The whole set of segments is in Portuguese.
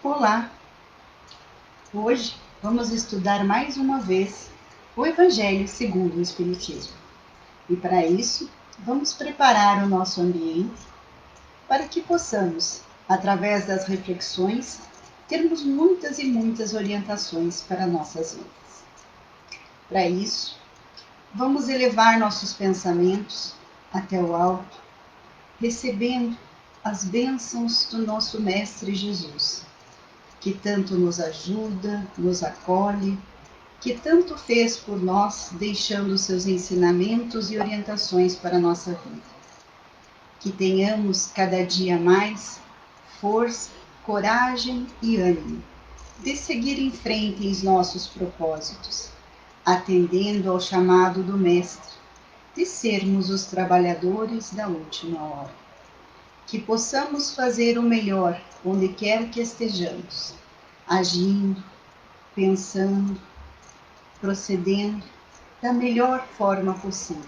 Olá! Hoje vamos estudar mais uma vez o Evangelho segundo o Espiritismo. E para isso, vamos preparar o nosso ambiente para que possamos, através das reflexões, termos muitas e muitas orientações para nossas vidas. Para isso, vamos elevar nossos pensamentos até o alto, recebendo as bênçãos do nosso Mestre Jesus, que tanto nos ajuda, nos acolhe, que tanto fez por nós, deixando seus ensinamentos e orientações para a nossa vida. Que tenhamos cada dia mais força, coragem e ânimo de seguir em frente em nossos propósitos, atendendo ao chamado do Mestre, de sermos os trabalhadores da última hora. Que possamos fazer o melhor onde quer que estejamos, agindo, pensando, procedendo da melhor forma possível.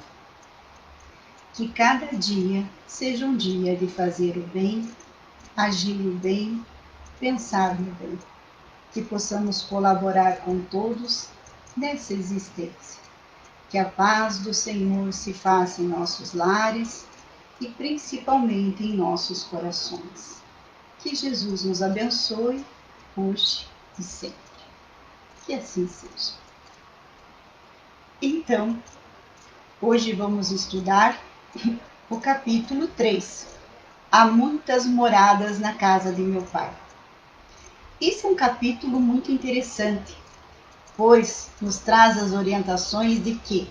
Que cada dia seja um dia de fazer o bem, agir o bem, pensar no bem. Que possamos colaborar com todos nessa existência. Que a paz do Senhor se faça em nossos lares e principalmente em nossos corações. Que Jesus nos abençoe hoje e sempre. Que assim seja. Então, hoje vamos estudar o capítulo 3. Há muitas moradas na casa de meu Pai. Esse é um capítulo muito interessante, pois nos traz as orientações de que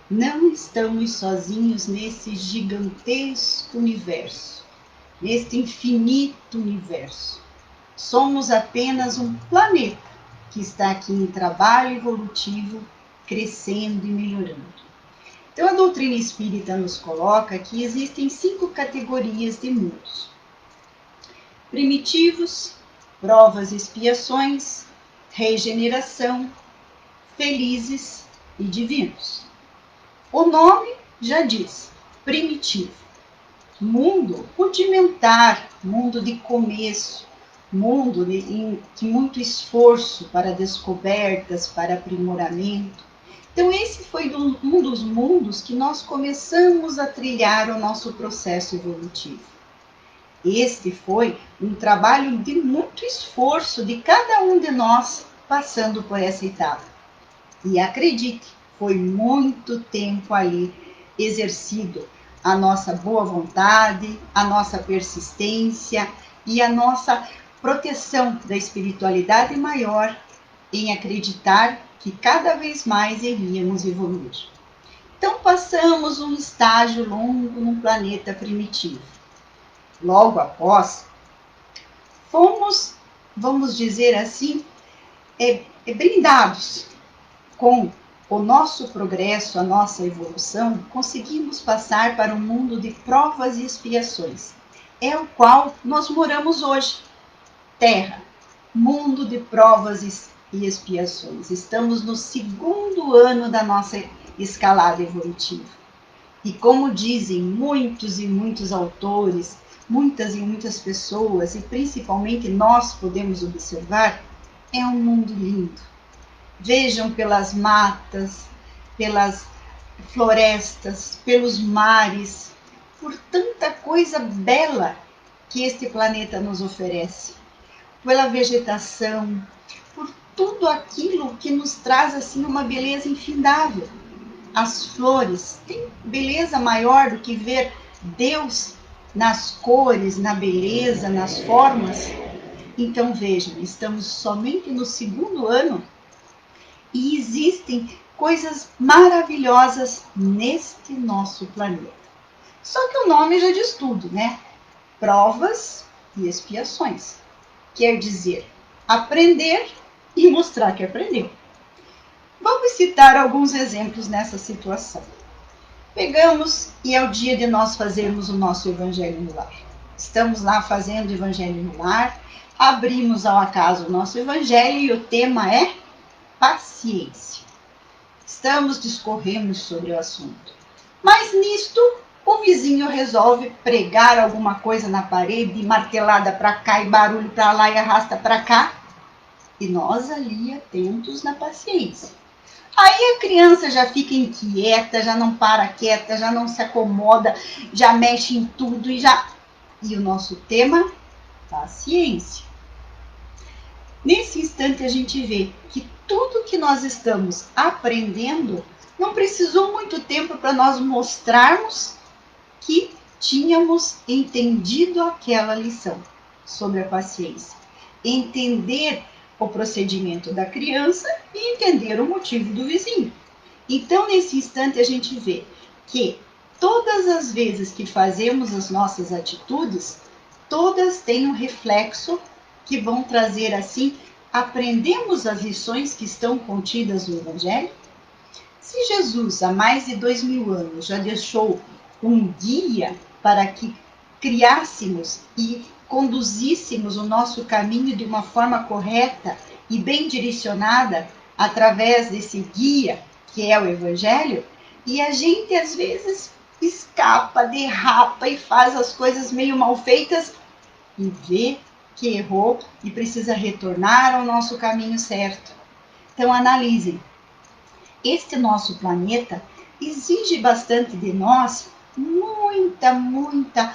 não estamos sozinhos nesse gigantesco universo, neste infinito universo. Somos apenas um planeta que está aqui em trabalho evolutivo, crescendo e melhorando. Então a doutrina espírita nos coloca que existem 5 categorias de mundos: primitivos, provas e expiações, regeneração, felizes e divinos. O nome já diz, primitivo. Mundo rudimentar, mundo de começo, mundo de muito esforço para descobertas, para aprimoramento. Então esse foi um dos mundos que nós começamos a trilhar o nosso processo evolutivo. Este foi um trabalho de muito esforço de cada um de nós passando por essa etapa. E acredite, foi muito tempo ali exercido a nossa boa vontade, a nossa persistência e a nossa proteção da espiritualidade maior em acreditar que cada vez mais iríamos evoluir. Então passamos um estágio longo no planeta primitivo. Logo após, fomos, vamos dizer assim, brindados com o nosso progresso, a nossa evolução, conseguimos passar para um mundo de provas e expiações. É o qual nós moramos hoje. Terra, mundo de provas e expiações. Estamos no 2º ano da nossa escalada evolutiva. E como dizem muitos e muitos autores, muitas e muitas pessoas, e principalmente nós podemos observar, é um mundo lindo. Vejam pelas matas, pelas florestas, pelos mares, por tanta coisa bela que este planeta nos oferece, pela vegetação, por tudo aquilo que nos traz assim uma beleza infindável. As flores, tem beleza maior do que ver Deus nas cores, na beleza, nas formas? Então vejam, estamos somente no 2º ano e existem coisas maravilhosas neste nosso planeta. Só que o nome já diz tudo, né? Provas e expiações. Quer dizer, aprender e mostrar que aprendeu. Vamos citar alguns exemplos nessa situação. Pegamos e é o dia de nós fazermos o nosso Evangelho no Lar. Estamos lá fazendo o Evangelho no Lar, abrimos ao acaso o nosso Evangelho e o tema é paciência. Discorremos sobre o assunto. Mas nisto o vizinho resolve pregar alguma coisa na parede, martelada para cá e barulho para lá e arrasta para cá. E nós ali atentos na paciência. Aí a criança já fica inquieta, já não para quieta, já não se acomoda, já mexe em tudo e já... E o nosso tema, paciência. Nesse instante a gente vê que tudo que nós estamos aprendendo não precisou muito tempo para nós mostrarmos que tínhamos entendido aquela lição sobre a paciência. Entender o procedimento da criança e entender o motivo do vizinho. Então, nesse instante, a gente vê que todas as vezes que fazemos as nossas atitudes, todas têm um reflexo que vão trazer assim, aprendemos as lições que estão contidas no Evangelho? Se Jesus, há mais de 2000 anos, já deixou um guia para que criássemos e conduzíssemos o nosso caminho de uma forma correta e bem direcionada através desse guia que é o Evangelho, e a gente às vezes escapa, derrapa e faz as coisas meio mal feitas e vê que errou e precisa retornar ao nosso caminho certo. Então analisem. Este nosso planeta exige bastante de nós muita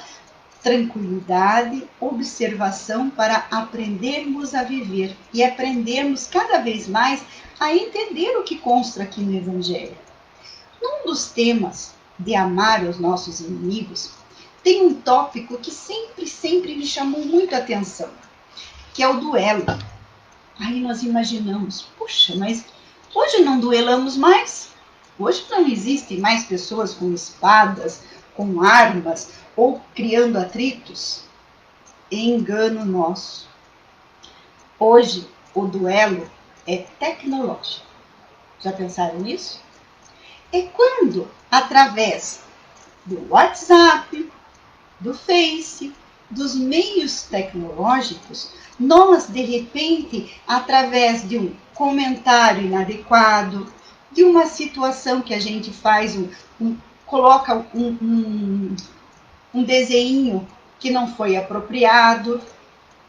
tranquilidade, observação para aprendermos a viver e aprendermos cada vez mais a entender o que consta aqui no Evangelho. Num dos temas de amar os nossos inimigos, tem um tópico que sempre me chamou muito a atenção, que é o duelo. Aí nós imaginamos, puxa, mas hoje não duelamos mais? Hoje não existem mais pessoas com espadas, com armas ou criando atritos? Engano nosso. Hoje o duelo é tecnológico. Já pensaram nisso? É quando, através do WhatsApp, do Face, dos meios tecnológicos, nós, de repente, através de um comentário inadequado, de uma situação que a gente faz, coloca um desenho que não foi apropriado,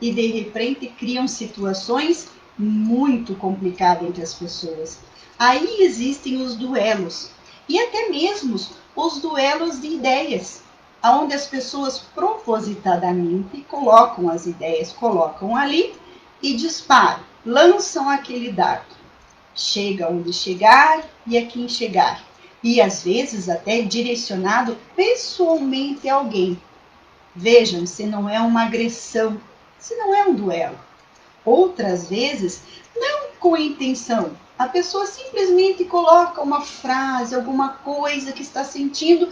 e de repente criam situações muito complicadas entre as pessoas. Aí existem os duelos, e até mesmo os duelos de ideias, onde as pessoas propositadamente colocam as ideias, colocam ali e disparam, lançam aquele dardo. Chega onde chegar e a quem chegar. E às vezes até direcionado pessoalmente a alguém. Vejam se não é uma agressão, se não é um duelo. Outras vezes, não com intenção. A pessoa simplesmente coloca uma frase, alguma coisa que está sentindo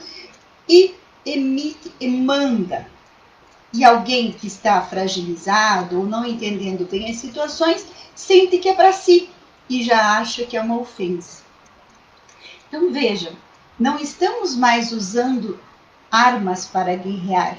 e emite e manda. E alguém que está fragilizado ou não entendendo bem as situações, sente que é para si e já acha que é uma ofensa. Então vejam, não estamos mais usando armas para guerrear,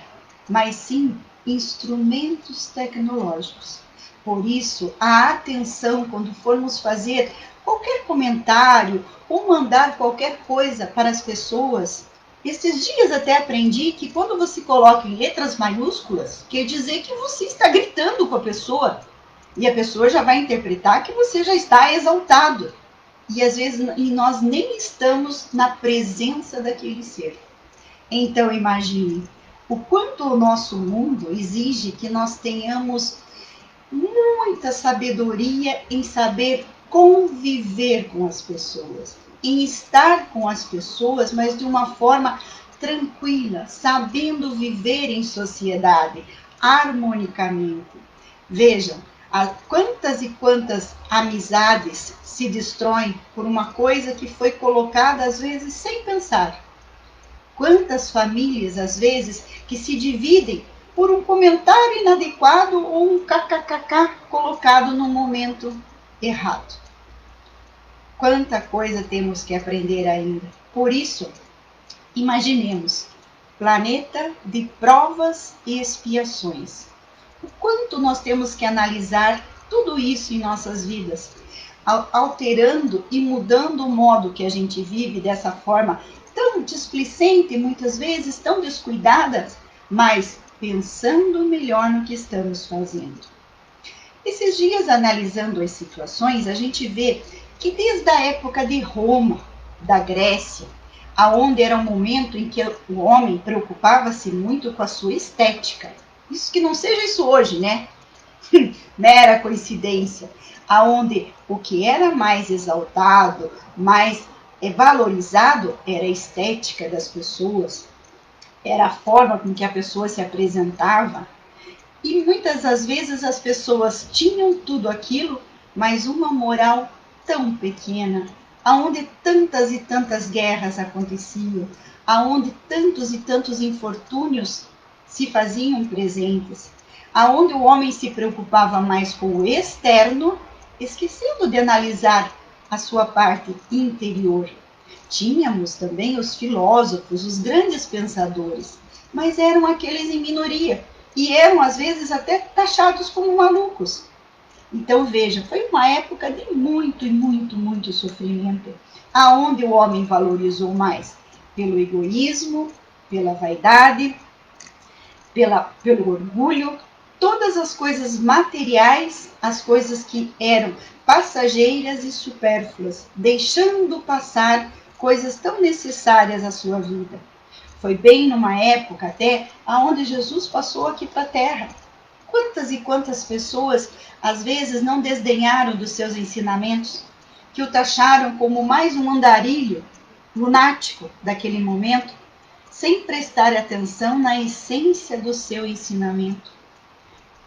mas sim instrumentos tecnológicos. Por isso, a atenção quando formos fazer qualquer comentário ou mandar qualquer coisa para as pessoas. Esses dias até aprendi que quando você coloca em letras maiúsculas, quer dizer que você está gritando com a pessoa. E a pessoa já vai interpretar que você já está exaltado. E às vezes nós nem estamos na presença daquele ser. Então imagine o quanto o nosso mundo exige que nós tenhamos muita sabedoria em saber conviver com as pessoas, em estar com as pessoas, mas de uma forma tranquila, sabendo viver em sociedade, harmonicamente. Vejam, quantas e quantas amizades se destroem por uma coisa que foi colocada às vezes sem pensar. Quantas famílias, às vezes, que se dividem por um comentário inadequado ou um kkkk colocado no momento errado. Quanta coisa temos que aprender ainda. Por isso, imaginemos, planeta de provas e expiações. O quanto nós temos que analisar tudo isso em nossas vidas, alterando e mudando o modo que a gente vive dessa forma tão displicente, muitas vezes tão descuidada, mas pensando melhor no que estamos fazendo. Esses dias, analisando as situações, a gente vê que desde a época de Roma, da Grécia, aonde era um momento em que o homem preocupava-se muito com a sua estética. Isso que não seja isso hoje, né? Mera coincidência, aonde o que era mais exaltado, mais valorizado, era a estética das pessoas, era a forma com que a pessoa se apresentava. E muitas das vezes as pessoas tinham tudo aquilo, mas uma moral tão pequena, aonde tantas e tantas guerras aconteciam, aonde tantos e tantos infortúnios se faziam presentes, aonde o homem se preocupava mais com o externo, esquecendo de analisar a sua parte interior. Tínhamos também os filósofos, os grandes pensadores, mas eram aqueles em minoria e eram às vezes até taxados como malucos. Então veja, foi uma época de muito e muito sofrimento, aonde o homem valorizou mais pelo egoísmo, pela vaidade, pelo orgulho, todas as coisas materiais, as coisas que eram passageiras e supérfluas, deixando passar coisas tão necessárias à sua vida. Foi bem numa época até onde Jesus passou aqui para a Terra. Quantas e quantas pessoas às vezes não desdenharam dos seus ensinamentos, que o taxaram como mais um andarilho lunático daquele momento, sem prestar atenção na essência do seu ensinamento.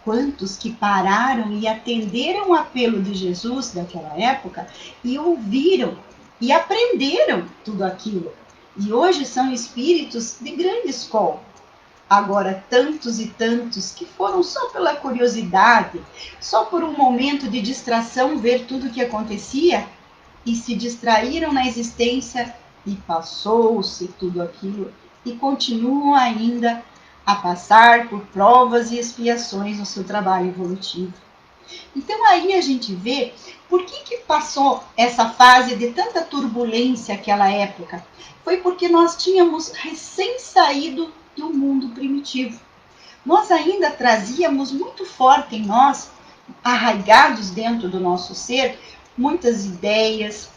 Quantos que pararam e atenderam o apelo de Jesus daquela época e ouviram e aprenderam tudo aquilo. E hoje são espíritos de grande escola. Agora, tantos e tantos que foram só pela curiosidade, só por um momento de distração ver tudo o que acontecia e se distraíram na existência e passou-se tudo aquilo e continuam ainda a passar por provas e expiações no seu trabalho evolutivo. Então aí a gente vê por que passou essa fase de tanta turbulência aquela época. Foi porque nós tínhamos recém saído do mundo primitivo. Nós ainda trazíamos muito forte em nós, arraigados dentro do nosso ser, muitas ideias,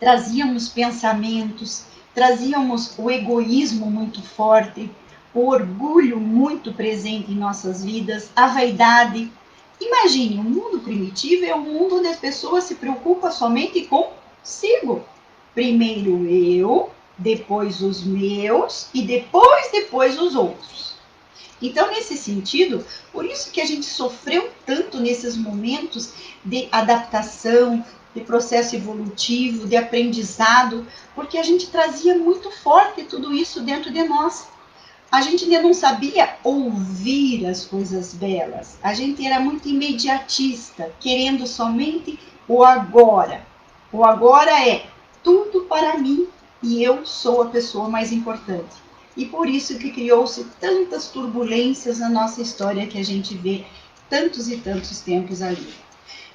trazíamos pensamentos, trazíamos o egoísmo muito forte, o orgulho muito presente em nossas vidas, a vaidade. Imagine, o mundo primitivo é um mundo onde as pessoas se preocupam somente consigo. Primeiro eu, depois os meus e depois os outros. Então, nesse sentido, por isso que a gente sofreu tanto nesses momentos de adaptação, de processo evolutivo, de aprendizado, porque a gente trazia muito forte tudo isso dentro de nós. A gente ainda não sabia ouvir as coisas belas. A gente era muito imediatista, querendo somente o agora. O agora é tudo para mim e eu sou a pessoa mais importante. E por isso que criou-se tantas turbulências na nossa história que a gente vê tantos e tantos tempos ali.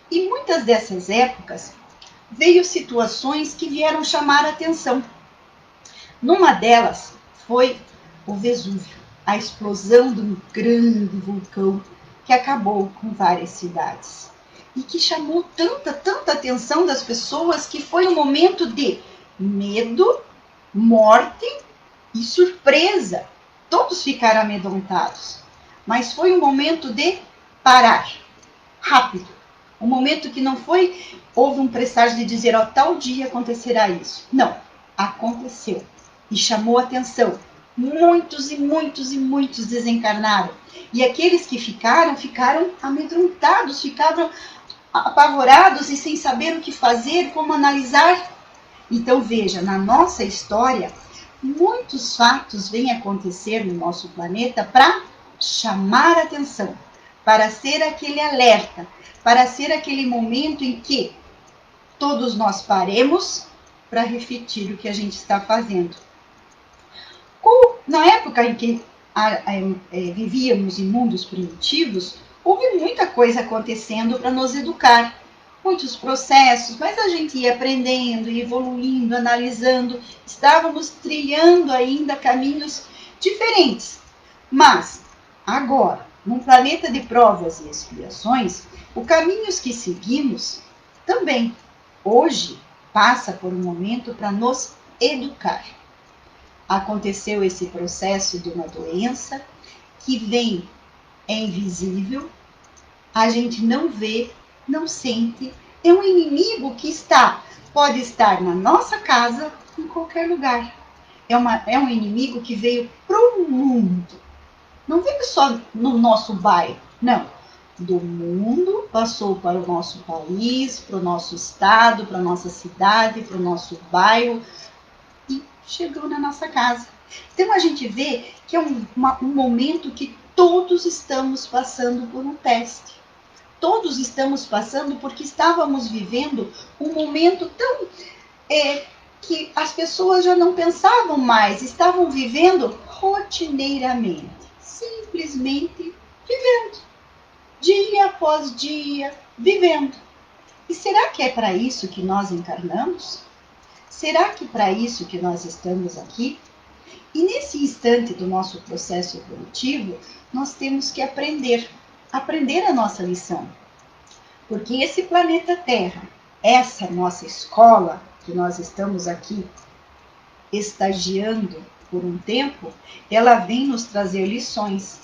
E muitas dessas épocas veio situações que vieram chamar a atenção. Numa delas foi o Vesúvio, a explosão de um grande vulcão que acabou com várias cidades. E que chamou tanta atenção das pessoas que foi um momento de medo, morte e surpresa. Todos ficaram amedrontados. Mas foi um momento de parar, rápido. Um momento que não houve um presságio de dizer, tal dia acontecerá isso. Não, aconteceu. E chamou atenção. Muitos desencarnaram. E aqueles que ficaram amedrontados, ficaram apavorados e sem saber o que fazer, como analisar. Então veja, na nossa história, muitos fatos vêm acontecer no nosso planeta para chamar atenção, para ser aquele alerta, para ser aquele momento em que todos nós paremos para refletir o que a gente está fazendo. Na época em que vivíamos em mundos primitivos, houve muita coisa acontecendo para nos educar. muitos processos, mas a gente ia aprendendo, evoluindo, analisando, estávamos trilhando ainda caminhos diferentes. Mas, agora, num planeta de provas e expiações, os caminhos que seguimos também, hoje, passa por um momento para nos educar. Aconteceu esse processo de uma doença que vem, é invisível, a gente não vê, não sente, é um inimigo que pode estar na nossa casa, em qualquer lugar. É um inimigo que veio para o mundo. Não veio só no nosso bairro, não. Do mundo, passou para o nosso país, para o nosso estado, para a nossa cidade, para o nosso bairro e chegou na nossa casa. Então a gente vê que é um momento que todos estamos passando por um teste. Todos estamos passando porque estávamos vivendo um momento tão que as pessoas já não pensavam mais, estavam vivendo rotineiramente, simplesmente vivendo, dia após dia, vivendo. E será que é para isso que nós encarnamos? Será que para isso que nós estamos aqui? E nesse instante do nosso processo evolutivo, nós temos que aprender a nossa lição. Porque esse planeta Terra, essa nossa escola, que nós estamos aqui estagiando por um tempo, ela vem nos trazer lições.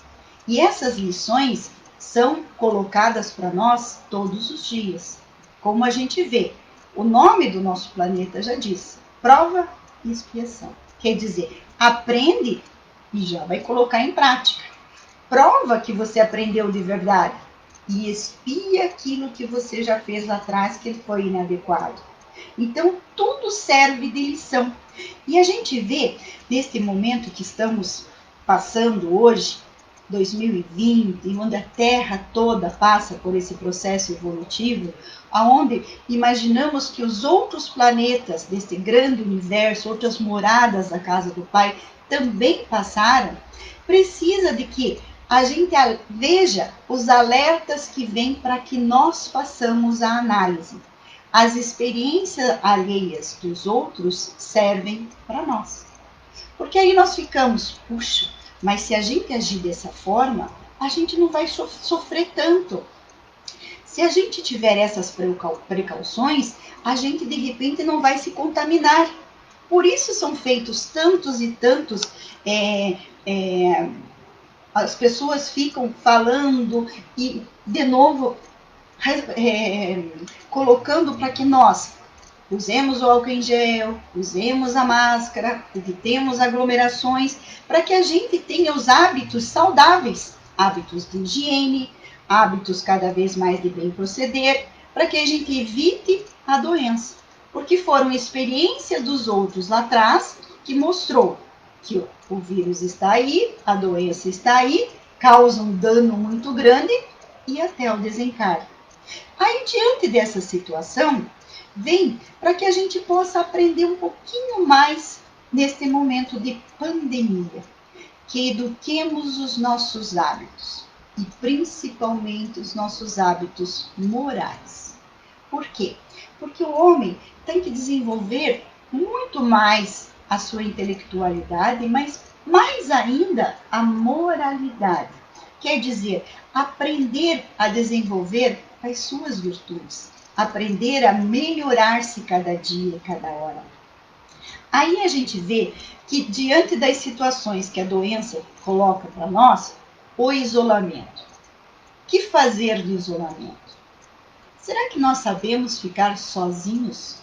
E essas lições são colocadas para nós todos os dias. Como a gente vê, o nome do nosso planeta já diz, prova e expiação. Quer dizer, aprende e já vai colocar em prática. Prova que você aprendeu de verdade e expia aquilo que você já fez lá atrás que foi inadequado. Então, tudo serve de lição. E a gente vê, neste momento que estamos passando hoje, 2020, onde a Terra toda passa por esse processo evolutivo, onde imaginamos que os outros planetas deste grande universo, outras moradas da casa do Pai, também passaram, precisa de que a gente veja os alertas que vêm para que nós façamos a análise. As experiências alheias dos outros servem para nós. Porque aí nós ficamos, puxa, mas se a gente agir dessa forma, a gente não vai sofrer tanto. Se a gente tiver essas precauções, a gente de repente não vai se contaminar. Por isso são feitos tantos e tantos as pessoas ficam falando e, de novo, colocando para que nós usemos o álcool em gel, usemos a máscara, evitemos aglomerações, para que a gente tenha os hábitos saudáveis, hábitos de higiene, hábitos cada vez mais de bem proceder, para que a gente evite a doença. Porque foram experiências dos outros lá atrás que mostrou que o vírus está aí, a doença está aí, causa um dano muito grande e até o desencarne. Aí, diante dessa situação, vem para que a gente possa aprender um pouquinho mais neste momento de pandemia, que eduquemos os nossos hábitos e principalmente os nossos hábitos morais. Por quê? Porque o homem tem que desenvolver muito mais a sua intelectualidade, mas mais ainda a moralidade. Quer dizer, aprender a desenvolver as suas virtudes, aprender a melhorar-se cada dia, cada hora. Aí a gente vê que diante das situações que a doença coloca para nós, o isolamento. O que fazer no isolamento? Será que nós sabemos ficar sozinhos?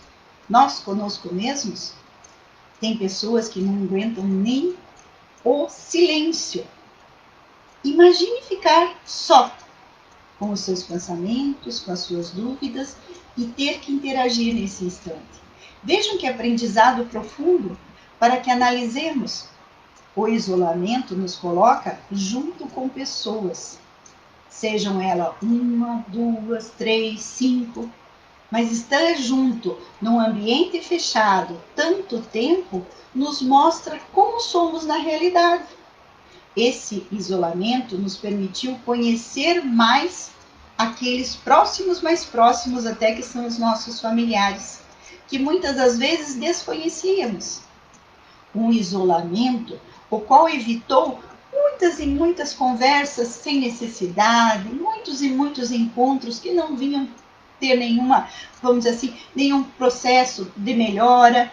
Nós conosco mesmos? Tem pessoas que não aguentam nem o silêncio. Imagine ficar só com os seus pensamentos, com as suas dúvidas e ter que interagir nesse instante. Vejam que aprendizado profundo para que analisemos. O isolamento nos coloca junto com pessoas, sejam elas 1, 2, 3, 5, mas estar junto num ambiente fechado tanto tempo nos mostra como somos na realidade. Esse isolamento nos permitiu conhecer mais aqueles próximos, mais próximos até, que são os nossos familiares, que muitas das vezes desconhecíamos. Um isolamento, o qual evitou muitas e muitas conversas sem necessidade, muitos e muitos encontros que não vinham ter nenhuma, vamos dizer assim, nenhum processo de melhora.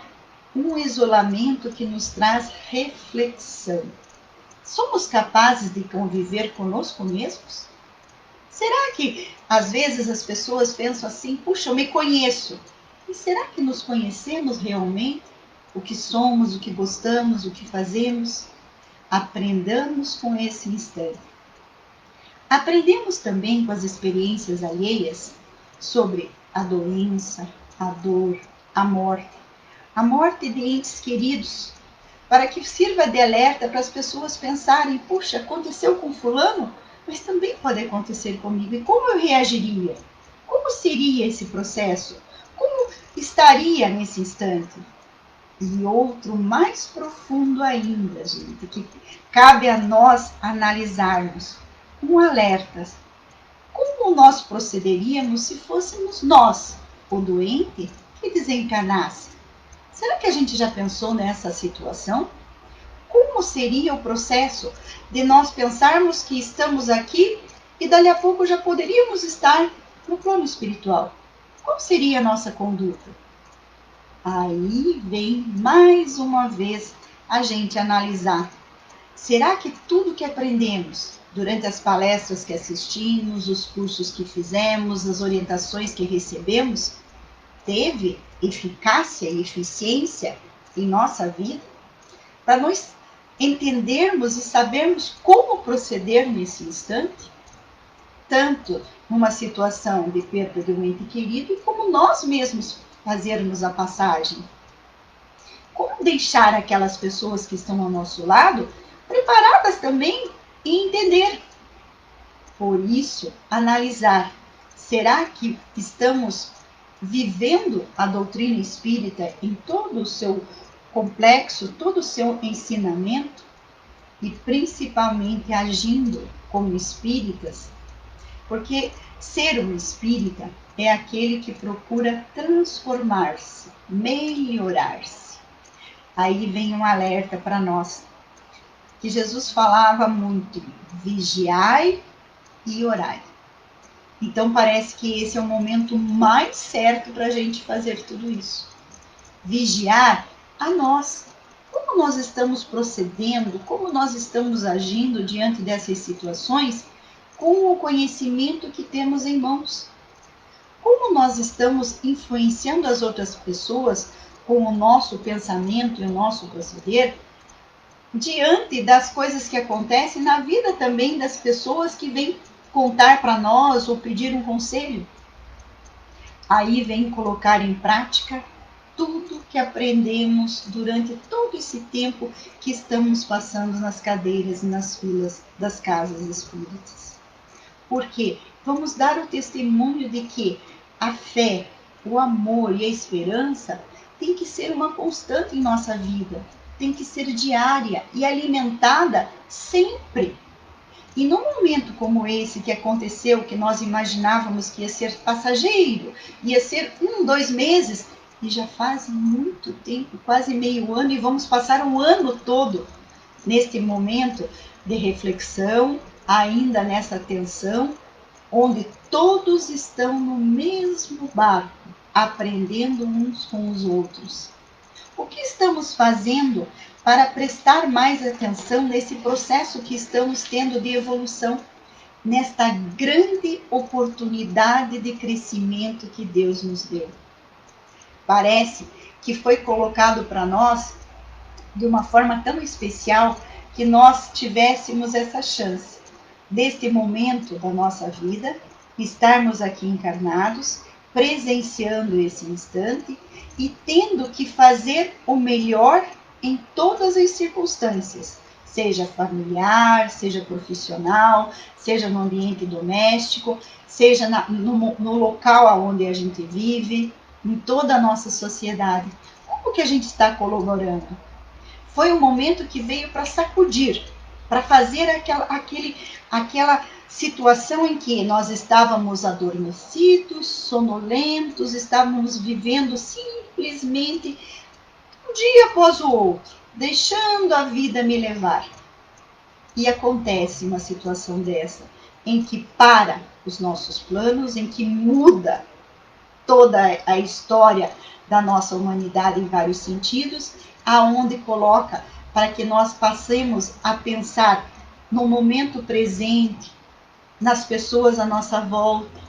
Um isolamento que nos traz reflexão. Somos capazes de conviver conosco mesmos? Será que às vezes as pessoas pensam assim, puxa, eu me conheço. E será que nos conhecemos realmente? O que somos, o que gostamos, o que fazemos? Aprendamos com esse instante. Aprendemos também com as experiências alheias sobre a doença, a dor, a morte de entes queridos, para que sirva de alerta para as pessoas pensarem, puxa, aconteceu com fulano, mas também pode acontecer comigo. E como eu reagiria? Como seria esse processo? Como estaria nesse instante? E outro mais profundo ainda, gente, que cabe a nós analisarmos. Um alerta. Como nós procederíamos se fôssemos nós, o doente, que desencarnasse? Será que a gente já pensou nessa situação? Como seria o processo de nós pensarmos que estamos aqui e dali a pouco já poderíamos estar no plano espiritual? Qual seria a nossa conduta? Aí vem mais uma vez a gente analisar. Será que tudo que aprendemos durante as palestras que assistimos, os cursos que fizemos, as orientações que recebemos, teve eficácia e eficiência em nossa vida? Para nós entendermos e sabermos como proceder nesse instante, tanto numa situação de perda de um ente querido, como nós mesmos fazermos a passagem. Como deixar aquelas pessoas que estão ao nosso lado preparadas também e entender. Por isso, analisar. Será que estamos vivendo a doutrina espírita em todo o seu complexo, todo o seu ensinamento? E principalmente agindo como espíritas? Porque ser um espírita é aquele que procura transformar-se, melhorar-se. Aí vem um alerta para nós, que Jesus falava muito, vigiai e orai. Então parece que esse é o momento mais certo para a gente fazer tudo isso. Vigiar a nós. Como nós estamos procedendo, como nós estamos agindo diante dessas situações com o conhecimento que temos em mãos. Como nós estamos influenciando as outras pessoas com o nosso pensamento e o nosso proceder diante das coisas que acontecem na vida também das pessoas que vêm contar para nós ou pedir um conselho. Aí vem colocar em prática tudo que aprendemos durante todo esse tempo que estamos passando nas cadeiras e nas filas das casas espíritas. Porque vamos dar o testemunho de que a fé, o amor e a esperança tem que ser uma constante em nossa vida, tem que ser diária e alimentada sempre. E num momento como esse que aconteceu, que nós imaginávamos que ia ser passageiro, ia ser 2 meses, e já faz muito tempo, quase meio ano, e vamos passar o ano todo neste momento de reflexão, ainda nessa tensão, onde todos estão no mesmo barco, aprendendo uns com os outros. O que estamos fazendo para prestar mais atenção nesse processo que estamos tendo de evolução, nesta grande oportunidade de crescimento que Deus nos deu? Parece que foi colocado para nós de uma forma tão especial que nós tivéssemos essa chance, neste momento da nossa vida, estarmos aqui encarnados, presenciando esse instante e tendo que fazer o melhor em todas as circunstâncias, seja familiar, seja profissional, seja no ambiente doméstico, seja no local onde a gente vive, em toda a nossa sociedade. Como que a gente está colaborando? Foi um momento que veio para sacudir, para fazer aquela situação em que nós estávamos adormecidos, sonolentos, estávamos vivendo simplesmente um dia após o outro, deixando a vida me levar. E acontece uma situação dessa, em que para os nossos planos, em que muda toda a história da nossa humanidade em vários sentidos, aonde coloca para que nós passemos a pensar no momento presente, nas pessoas à nossa volta,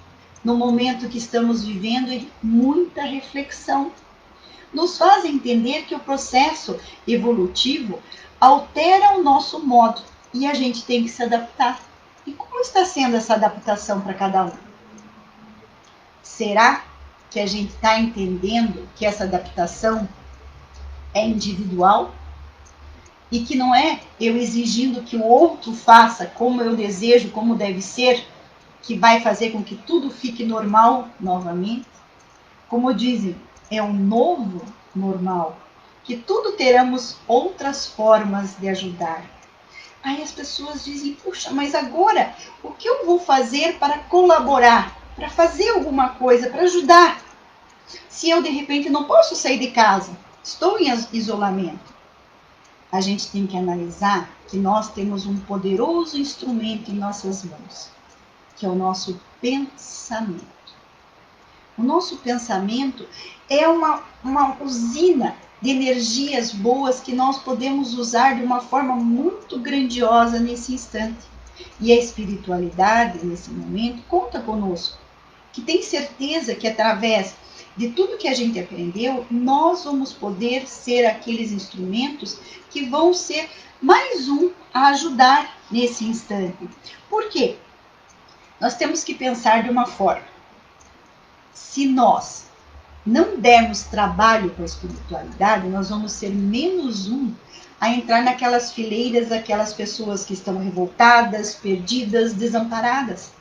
no momento que estamos vivendo, e muita reflexão. Nos faz entender que o processo evolutivo altera o nosso modo e a gente tem que se adaptar. E como está sendo essa adaptação para cada um? Será que a gente está entendendo que essa adaptação é individual? E que não é eu exigindo que o outro faça como eu desejo, como deve ser, que vai fazer com que tudo fique normal novamente? Como dizem, é um novo normal, que tudo teremos outras formas de ajudar. Aí as pessoas dizem, puxa, mas agora o que eu vou fazer para colaborar, para fazer alguma coisa, para ajudar? Se eu de repente não posso sair de casa, estou em isolamento. A gente tem que analisar que nós temos um poderoso instrumento em nossas mãos, que é o nosso pensamento. O nosso pensamento é uma usina de energias boas que nós podemos usar de uma forma muito grandiosa nesse instante. E a espiritualidade, nesse momento, conta conosco, que tem certeza que através de tudo que a gente aprendeu, nós vamos poder ser aqueles instrumentos que vão ser mais um a ajudar nesse instante. Por quê? Nós temos que pensar de uma forma. Se nós não dermos trabalho para a espiritualidade, nós vamos ser menos um a entrar naquelas fileiras daquelas pessoas que estão revoltadas, perdidas, desamparadas,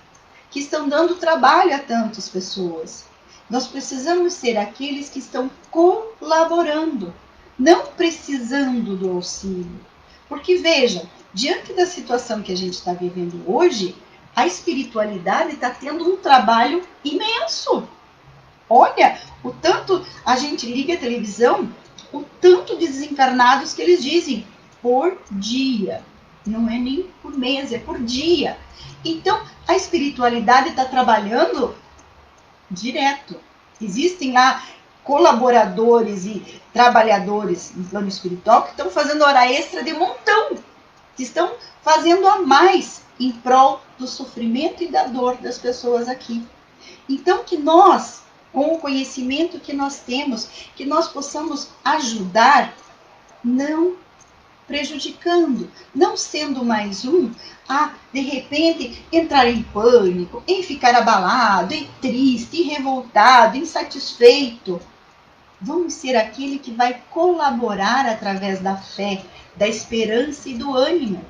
que estão dando trabalho a tantas pessoas. Nós precisamos ser aqueles que estão colaborando, não precisando do auxílio. Porque veja, diante da situação que a gente está vivendo hoje, a espiritualidade está tendo um trabalho imenso. Olha, o tanto a gente liga a televisão, o tanto de desencarnados que eles dizem por dia. Não é nem por mês, é por dia. Então, a espiritualidade está trabalhando direto. Existem lá colaboradores e trabalhadores no plano espiritual que estão fazendo hora extra de montão, que estão fazendo a mais em prol do sofrimento e da dor das pessoas aqui. Então, que nós, com o conhecimento que nós temos, que nós possamos ajudar, não prejudicando, não sendo mais um a, de repente, entrar em pânico, em ficar abalado, em triste, em revoltado, insatisfeito. Vamos ser aquele que vai colaborar através da fé, da esperança e do ânimo.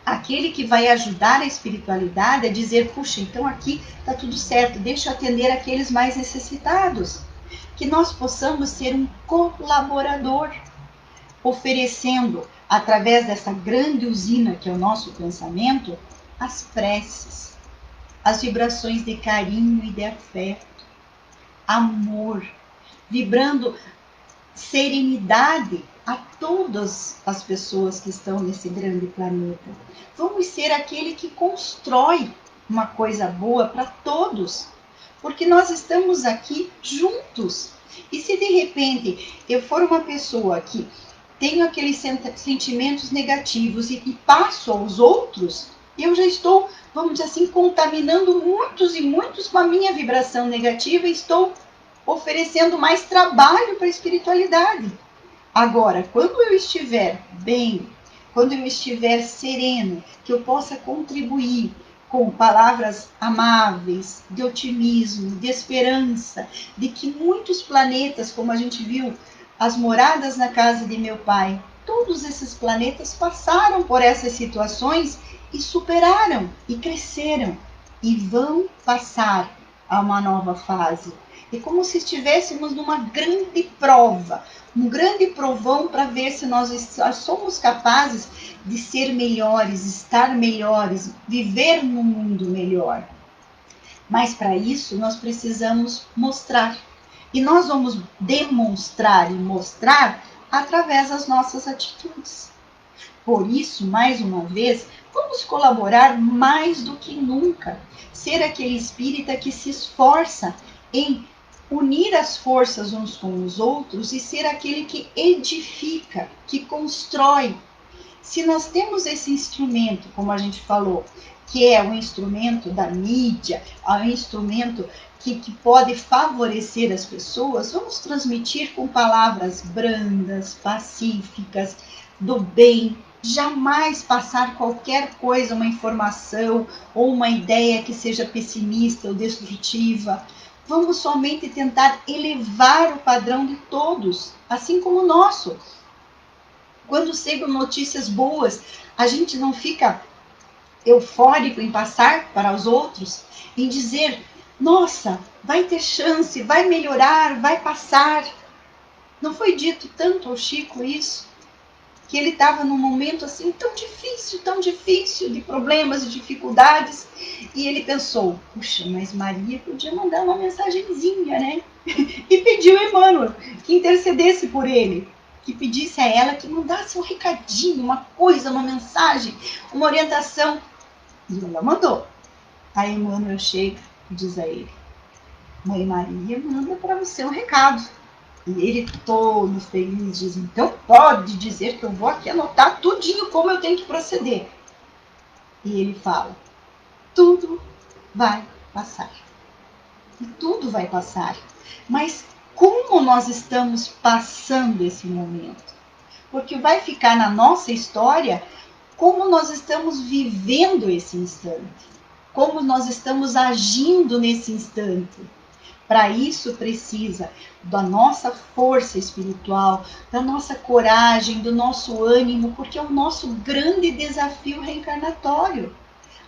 Aquele que vai ajudar a espiritualidade a dizer, puxa, então aqui está tudo certo, deixa eu atender aqueles mais necessitados. Que nós possamos ser um colaborador, oferecendo, através dessa grande usina que é o nosso pensamento, as preces, as vibrações de carinho e de afeto, amor, vibrando serenidade a todas as pessoas que estão nesse grande planeta. Vamos ser aquele que constrói uma coisa boa para todos, porque nós estamos aqui juntos. E se de repente eu for uma pessoa que tenho aqueles sentimentos negativos e passo aos outros, eu já estou, vamos dizer assim, contaminando muitos e muitos com a minha vibração negativa e estou oferecendo mais trabalho para a espiritualidade. Agora, quando eu estiver bem, quando eu estiver sereno, que eu possa contribuir com palavras amáveis, de otimismo, de esperança, de que muitos planetas, como a gente viu, as moradas na casa de meu pai, todos esses planetas passaram por essas situações e superaram e cresceram e vão passar a uma nova fase. É como se estivéssemos numa grande prova, um grande provão para ver se nós somos capazes de ser melhores, estar melhores, viver num mundo melhor. Mas para isso nós precisamos mostrar. E nós vamos demonstrar e mostrar através das nossas atitudes. Por isso, mais uma vez, vamos colaborar mais do que nunca. Ser aquele espírita que se esforça em unir as forças uns com os outros e ser aquele que edifica, que constrói. Se nós temos esse instrumento, como a gente falou, que é o instrumento da mídia, o instrumento que pode favorecer as pessoas, vamos transmitir com palavras brandas, pacíficas, do bem, jamais passar qualquer coisa, uma informação ou uma ideia que seja pessimista ou destrutiva. Vamos somente tentar elevar o padrão de todos, assim como o nosso. Quando chegam notícias boas, a gente não fica eufórico em passar para os outros, em dizer, nossa, vai ter chance, vai melhorar, vai passar. Não foi dito tanto ao Chico isso? Que ele estava num momento assim tão difícil, de problemas e dificuldades, e ele pensou, puxa, mas Maria podia mandar uma mensagenzinha, né? E pediu a Emmanuel que intercedesse por ele, que pedisse a ela que mandasse um recadinho, uma coisa, uma mensagem, uma orientação. E ela mandou. Aí Emmanuel chega e diz a ele, Mãe Maria manda para você um recado. E ele todo feliz diz, então pode dizer que eu vou aqui anotar tudinho como eu tenho que proceder. E ele fala, tudo vai passar. E tudo vai passar. Mas como nós estamos passando esse momento? Porque vai ficar na nossa história como nós estamos vivendo esse instante. Como nós estamos agindo nesse instante. Para isso precisa da nossa força espiritual, da nossa coragem, do nosso ânimo, porque é o nosso grande desafio reencarnatório.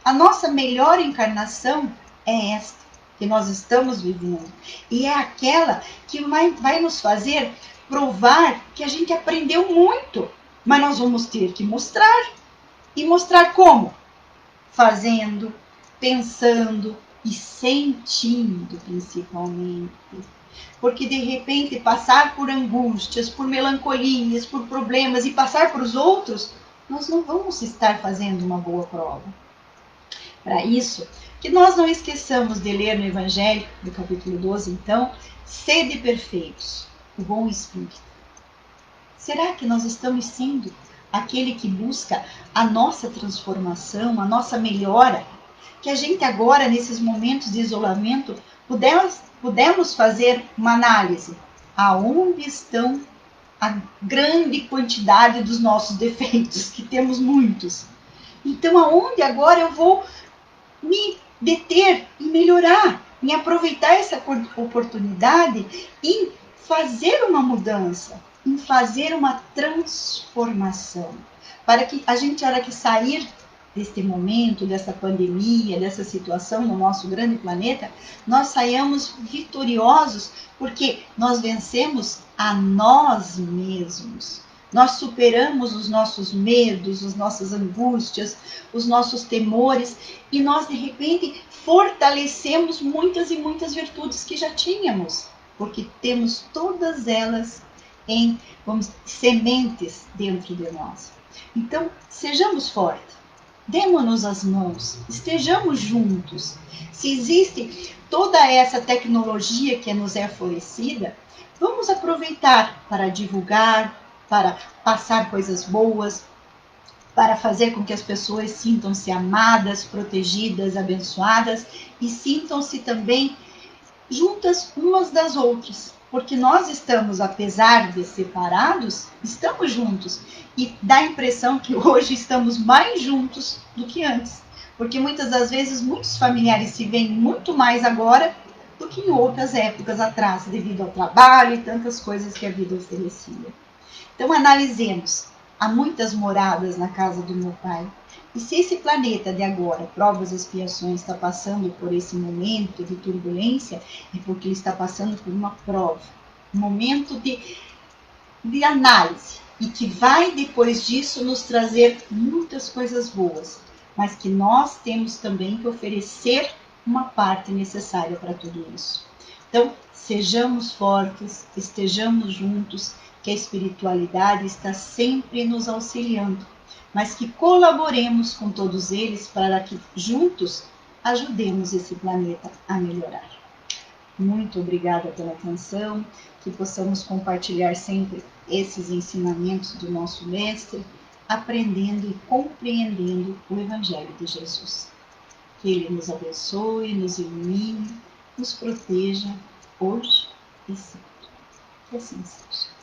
A nossa melhor encarnação é esta que nós estamos vivendo. E é aquela que vai nos fazer provar que a gente aprendeu muito. Mas nós vamos ter que mostrar. E mostrar como? Fazendo, pensando, e sentindo principalmente. Porque de repente passar por angústias, por melancolias, por problemas e passar para os outros, nós não vamos estar fazendo uma boa prova. Para isso, que nós não esqueçamos de ler no Evangelho, do capítulo 12, então, sede perfeitos, o bom espírito. Será que nós estamos sendo aquele que busca a nossa transformação, a nossa melhora? Que a gente agora, nesses momentos de isolamento, pudemos fazer uma análise. Aonde estão a grande quantidade dos nossos defeitos, que temos muitos. Então, aonde agora eu vou me deter e melhorar, em aproveitar essa oportunidade e fazer uma mudança, em fazer uma transformação. Para que a gente, na hora que sair deste momento, dessa pandemia, dessa situação no nosso grande planeta, nós saiamos vitoriosos, porque nós vencemos a nós mesmos. Nós superamos os nossos medos, as nossas angústias, os nossos temores, e nós, de repente, fortalecemos muitas e muitas virtudes que já tínhamos, porque temos todas elas em, sementes dentro de nós. Então, sejamos fortes. Demos-nos as mãos, estejamos juntos. Se existe toda essa tecnologia que nos é oferecida, vamos aproveitar para divulgar, para passar coisas boas, para fazer com que as pessoas sintam-se amadas, protegidas, abençoadas e sintam-se também juntas umas das outras. Porque nós estamos, apesar de separados, estamos juntos. E dá a impressão que hoje estamos mais juntos do que antes. Porque muitas das vezes muitos familiares se veem muito mais agora do que em outras épocas atrás, devido ao trabalho e tantas coisas que a vida oferecia. Então analisemos. Há muitas moradas na casa do meu Pai. E se esse planeta de agora, provas e expiações, está passando por esse momento de turbulência, é porque ele está passando por uma prova, um momento de análise. e que vai depois disso nos trazer muitas coisas boas, mas que nós temos também que oferecer uma parte necessária para tudo isso. Então, sejamos fortes, estejamos juntos, que a espiritualidade está sempre nos auxiliando, mas que colaboremos com todos eles para que juntos ajudemos esse planeta a melhorar. Muito obrigada pela atenção, que possamos compartilhar sempre esses ensinamentos do nosso Mestre, aprendendo e compreendendo o Evangelho de Jesus. Que Ele nos abençoe, nos ilumine, nos proteja, hoje e sempre. Que assim seja.